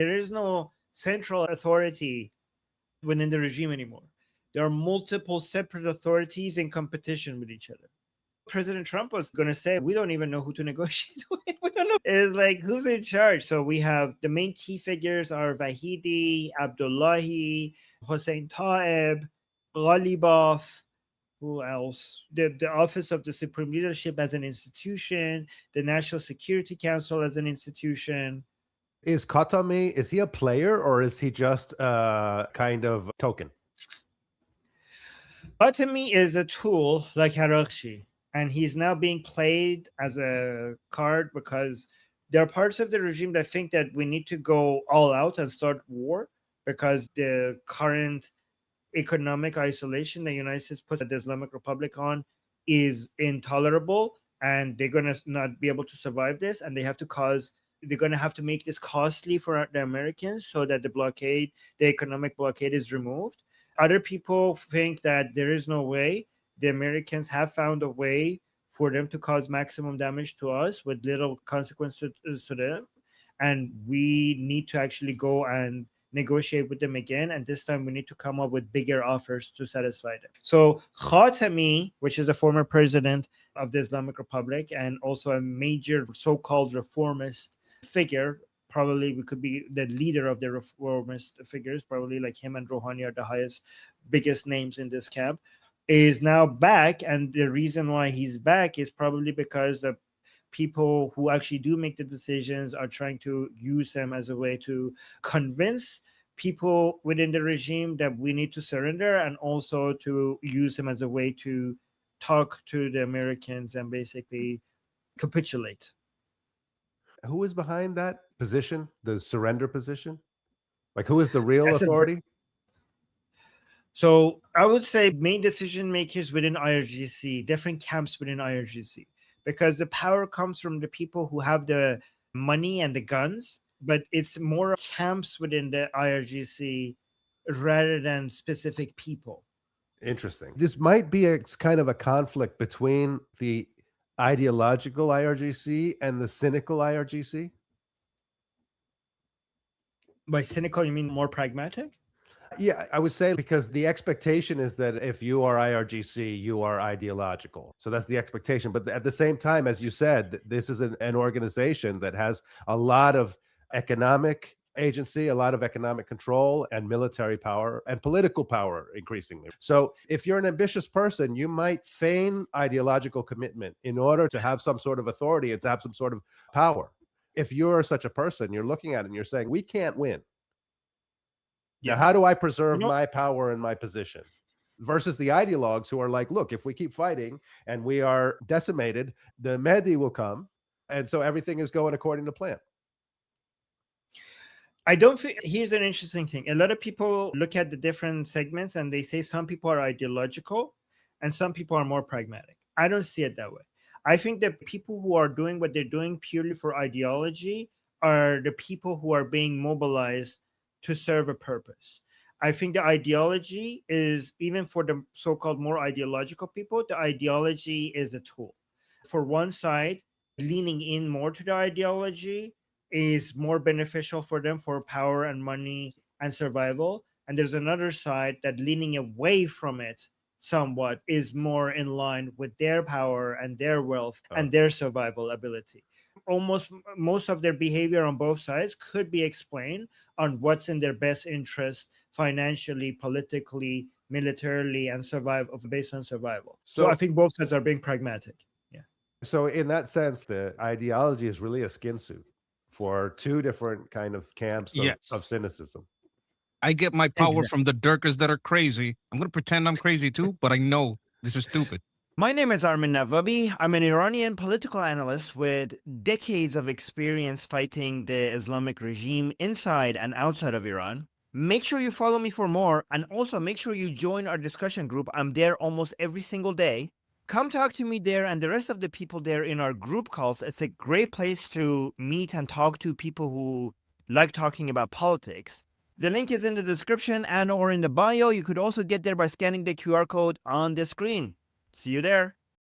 There is no central authority within the regime anymore. There are multiple separate authorities in competition with each other. President Trump was going to say, we don't even know who to negotiate with. We don't know. It's like, who's in charge? So we have the main key figures are Vahidi, Abdullahi, Hossein Taeb, Ghalibaf. Who else? The Office of the Supreme Leadership as an institution, the National Security Council as an institution. Is Khatami, is he a player or is he just a kind of token? Khatami is a tool like IRGC, and he's now being played as a card because there are parts of the regime that think that we need to go all out and start war because the current economic isolation the United States puts the Islamic Republic on is intolerable, and they're going to not be able to survive this, and they're going to have to make this costly for the Americans so that the economic blockade is removed. Other people think that there is no way. The Americans have found a way for them to cause maximum damage to us with little consequences to them. And we need to actually go and negotiate with them again. And this time we need to come up with bigger offers to satisfy them. So Khatami, which is a former president of the Islamic Republic and also a major so-called reformist figure, probably we could be the leader of the reformist figures, probably like him and Rouhani are the biggest names in this camp, is now back. And the reason why he's back is probably because the people who actually do make the decisions are trying to use them as a way to convince people within the regime that we need to surrender, and also to use them as a way to talk to the Americans and basically capitulate. Who is behind that position, the surrender position? Like, who is the real authority? So I would say main decision makers within IRGC, different camps within IRGC, because the power comes from the people who have the money and the guns, but it's more camps within the IRGC rather than specific people. Interesting. This might be a kind of a conflict between the ideological IRGC and the cynical IRGC. By cynical, you mean more pragmatic? Yeah, I would say because the expectation is that if you are IRGC, you are ideological. So that's the expectation. But at the same time, as you said, this is an organization that has a lot of economic agency, a lot of economic control and military power and political power increasingly. So if you're an ambitious person, you might feign ideological commitment in order to have some sort of authority and to have some sort of power. If you're such a person, you're looking at it and you're saying, we can't win. Yeah. Now, how do I preserve my power and my position? Versus the ideologues who are like, look, if we keep fighting and we are decimated, the Mahdi will come. And so everything is going according to plan. I don't think, here's an interesting thing. A lot of people look at the different segments and they say some people are ideological and some people are more pragmatic. I don't see it that way. I think that people who are doing what they're doing purely for ideology are the people who are being mobilized to serve a purpose. I think the ideology is, even for the so-called more ideological people, the ideology is a tool. For one side, leaning in more to the ideology is more beneficial for them for power and money and survival. And there's another side that leaning away from it somewhat is more in line with their power and their wealth and their survival ability. Almost most of their behavior on both sides could be explained on what's in their best interest financially, politically, militarily, and based on survival. So I think both sides are being pragmatic. Yeah. So in that sense, the ideology is really a skin suit for two different kind of camps of cynicism. I get my power from the Durkas that are crazy. I'm going to pretend I'm crazy too, but I know this is stupid. My name is Armin Navabi. I'm an Iranian political analyst with decades of experience fighting the Islamic regime inside and outside of Iran. Make sure you follow me for more, and also make sure you join our discussion group. I'm there almost every single day. Come talk to me there and the rest of the people there in our group calls. It's a great place to meet and talk to people who like talking about politics. The link is in the description and or in the bio. You could also get there by scanning the QR code on the screen. See you there.